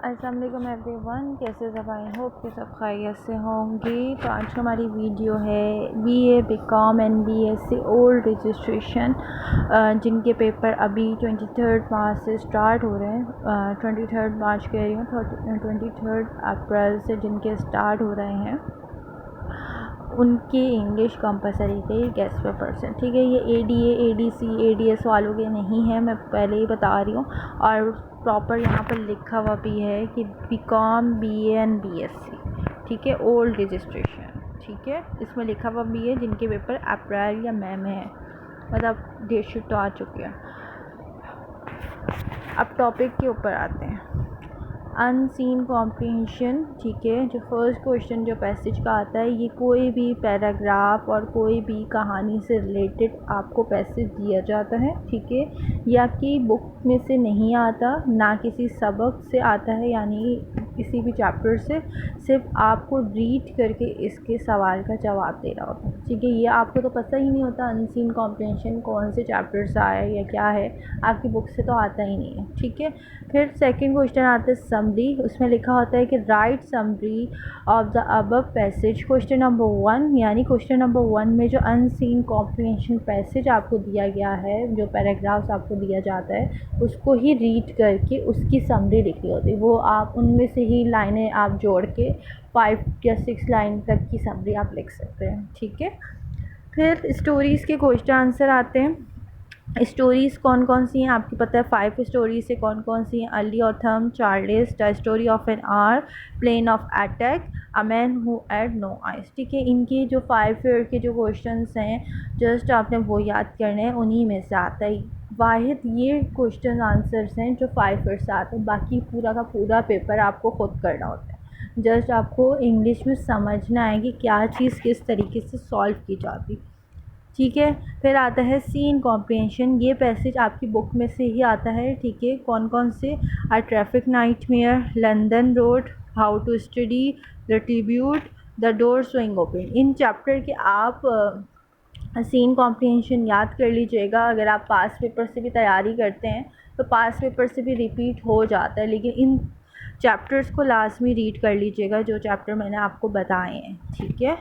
अस्सलाम वालेकुम एवरीवन, कैसे सब? आई होप कि सब खैरियत से होंगे। तो आज हमारी वीडियो है BA, BCom and BSc old registration, जिनके पेपर अभी 23 मार्च से स्टार्ट हो रहे हैं। 23 मार्च कह रही हूँ, 23 अप्रैल से जिनके स्टार्ट हो रहे हैं उनके इंग्लिश कंपलसरी के गेस्ट पेपर्स हैं। ठीक है, ये एडीए, एडीसी, एडीएस वालों के नहीं है, मैं पहले ही बता रही हूँ। और प्रॉपर यहाँ पर लिखा हुआ भी है कि बीकॉम, बीए एंड बीएससी, ठीक है, ओल्ड रजिस्ट्रेशन। ठीक है, इसमें लिखा हुआ भी है जिनके पेपर अप्रैल या मई में है, मतलब डेट शीट तो आ चुकी है। अब टॉपिक के ऊपर आते हैं, अनसीन कॉम्प्रिहेंशन। ठीक है, जो फर्स्ट क्वेश्चन जो पैसेज का आता है, ये कोई भी पैराग्राफ और कोई भी कहानी से रिलेटेड आपको पैसेज दिया जाता है। ठीक है, ये आपकी बुक में से नहीं आता, ना किसी सबक से आता है, यानी किसी भी चैप्टर से, सिर्फ आपको रीड करके इसके सवाल का जवाब देना होता है। ठीक है, ये आपको तो पता ही नहीं होता अनसीन कॉम्प्रिहेंशन कौन से चैप्टर से आया है या क्या है, आपकी बुक से तो आता ही नहीं है। ठीक है, फिर सेकंड क्वेश्चन आता है समरी। उसमें लिखा होता है कि right summary of the above passage. Question number 1, यानी क्वेश्चन नंबर 1 में जो अनसीन कॉम्प्रिहेंशन पैसेज आपको दिया गया है, जो पैराग्राफ्स आपको दिया जाता है, उसको ही रीड करके उसकी समरी लिखनी होती है। वो आप उनमें से ही लाइनें आप जोड़ के 5 या 6 लाइन तक की समरी आप लिख सकते हैं। ठीक है, फिर स्टोरीज़ के क्वेश्चन आंसर आते हैं। स्टोरीज़ कौन कौन सी हैं आपको पता है? 5 स्टोरीज से कौन कौन सी हैं? Early autumn, Charles, the story of an hour, plane of attack, a man who had no eyes. ठीक है, इनकी जो 5 ईयर के जो क्वेश्चंस हैं, जस्ट आपने वो याद करने हैं, उन्हीं में से आता है। वाहिद ये क्वेश्चन आंसर्स हैं जो 5 ईयर से आते हैं, बाकी पूरा का पूरा पेपर आपको खुद करना होता है। जस्ट आपको इंग्लिश में समझना है कि क्या चीज़ किस तरीके से सॉल्व की जाती। ठीक है, फिर आता है सीन कॉम्प्रिहेंशन। ये पैसेज आपकी बुक में से ही आता है। ठीक है, कौन कौन से? A traffic nightmare, London road, how to study, the tribute, the door swing open. इन चैप्टर के आप सीन कॉम्प्रिहेंशन याद कर लीजिएगा। अगर आप पास पेपर से भी तैयारी करते हैं तो पास पेपर से भी रिपीट हो जाता है, लेकिन इन चैप्टर्स को लाजमी रीड कर लीजिएगा जो चैप्टर मैंने आपको बताए हैं। ठीक है,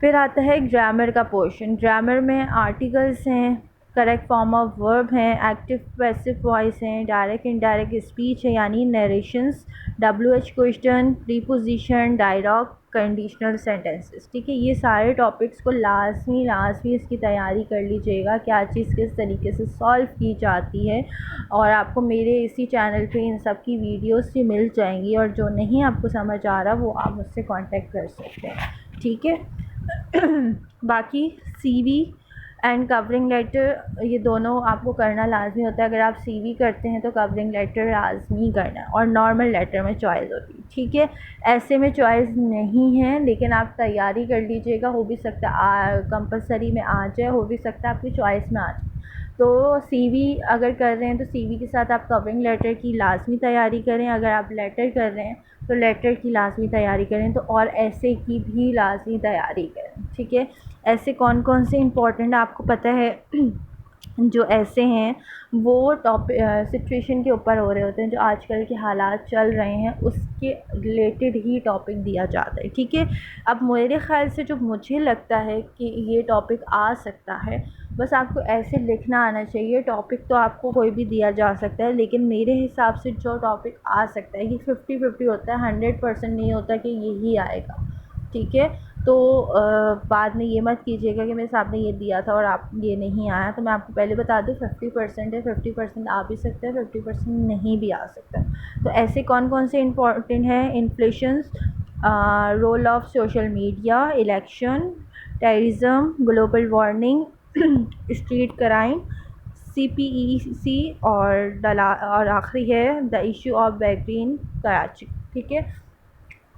फिर आता है ग्रामर का पोर्शन। ग्रामर में आर्टिकल्स हैं, करेक्ट फॉर्म ऑफ वर्ब हैं, एक्टिव पैसिव वॉइस हैं, डायरेक्ट इनडायरेक्ट स्पीच है यानी narrations, WH question, preposition, dialogue, conditional sentences. ठीक है, ये सारे टॉपिक्स को लाजमी इसकी तैयारी कर लीजिएगा, क्या चीज़ किस तरीके से सॉल्व की जाती है। और आपको मेरे इसी चैनल पे इन सब की वीडियोस भी मिल जाएंगी, और जो नहीं आपको समझ आ रहा वो आप मुझसे कांटेक्ट कर सकते हैं। ठीक है, बाकी सीवी एंड कवरिंग लेटर, ये दोनों आपको करना लाजमी होता है। अगर आप सीवी करते हैं तो कवरिंग लेटर लाजमी करना है, और नॉर्मल लेटर में चॉइस होती है। ठीक है, ऐसे में चॉइस नहीं है, लेकिन आप तैयारी कर लीजिएगा, हो भी सकता है कंपलसरी में आ जाए, हो भी सकता है आपकी चॉइस में आ जाए। तो सीवी अगर कर रहे हैं तो सीवी के साथ आप कवरिंग लेटर की लाजमी तैयारी करें। अगर आप लेटर कर रहे हैं तो लेटर की लाजमी तैयारी करें, तो और ऐसे की भी लाजमी तैयारी करें। ठीक है, ऐसे कौन कौन से इम्पोर्टेंट आपको पता है? जो ऐसे हैं वो सिचुएशन के ऊपर हो रहे होते हैं, जो आजकल के हालात चल रहे हैं उसके रिलेटेड ही टॉपिक दिया जाता है। ठीक है, अब मेरे ख़्याल से जो मुझे लगता है कि ये टॉपिक आ सकता है, बस आपको ऐसे लिखना आना चाहिए। टॉपिक तो आपको कोई भी दिया जा सकता है, लेकिन मेरे हिसाब से जो टॉपिक आ सकता है ये 50-50 होता है, 100% नहीं होता कि यही आएगा। ठीक है, तो बाद में ये मत कीजिएगा कि मेरे सामने ये दिया था और आप ये नहीं आया। तो मैं आपको पहले बता दूँ 50% है, 50% आ भी सकता है, 50% नहीं भी आ सकता। तो ऐसे कौन कौन से इम्पोर्टेंट हैं? Inflations, role of social media, election, terrorism, global warming, street crime, CPEC, और आखिरी है the issue of back green Karachi. ठीक है,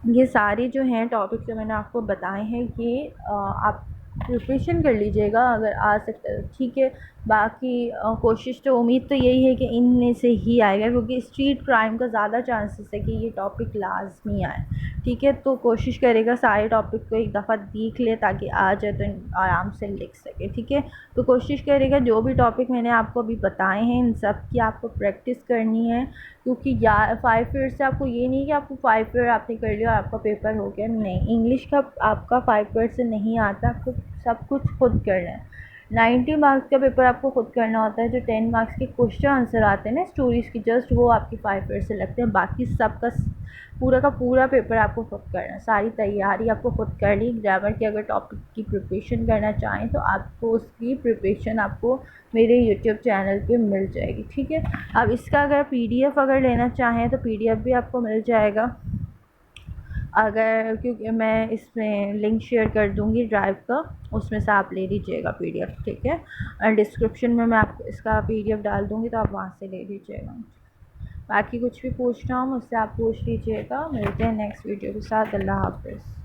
ये सारे जो हैं टॉपिक जो मैंने आपको बताए हैं, ये आप प्रिपरेशन कर लीजिएगा। अगर आ सकता है ठीक है, बाकी कोशिश तो उम्मीद तो यही है कि इनमें से ही आएगा, क्योंकि स्ट्रीट क्राइम का ज़्यादा चांसेस है कि ये टॉपिक लाजमी आए। ठीक है, तो कोशिश करेगा सारे टॉपिक को एक दफ़ा देख ले ताकि आ जाए तो आराम से लिख सके। ठीक है, तो कोशिश करेगा जो भी टॉपिक मैंने आपको अभी बताए हैं इन सब की आपको प्रैक्टिस करनी है, क्योंकि या 5 ईयर से आपको ये नहीं कि आपको 5 ईयर आपने कर लिया और आपका पेपर हो गया, नहीं, इंग्लिश का आपका 5 ईयर से नहीं आता, आपको सब कुछ खुद करना है। 90 मार्क्स का पेपर आपको खुद करना होता है, जो 10 मार्क्स के क्वेश्चन आंसर आते हैं ना स्टोरीज़ की, जस्ट वो आपकी 5 ईयर से लगते हैं, बाकी सबका पूरा का पूरा पेपर आपको खुद करना है। सारी तैयारी आपको खुद करनी। ग्रामर की अगर टॉपिक की प्रिपरेशन करना चाहें तो आपको उसकी प्रिपरेशन आपको मेरे यूट्यूब चैनल पे मिल जाएगी। ठीक है, अब इसका अगर PDF अगर लेना चाहें तो PDF भी आपको मिल जाएगा, अगर क्योंकि मैं इसमें लिंक शेयर कर दूँगी ड्राइव का, उसमें से आप ले लीजिएगा PDF। ठीक है, और डिस्क्रिप्शन में मैं आपको इसका PDF डाल दूँगी तो आप वहाँ से ले लीजिएगा। बाकी कुछ भी पूछना हो मुझसे आप पूछ लीजिएगा। मिलते हैं नेक्स्ट वीडियो के साथ। अल्लाह हाफ़िज़।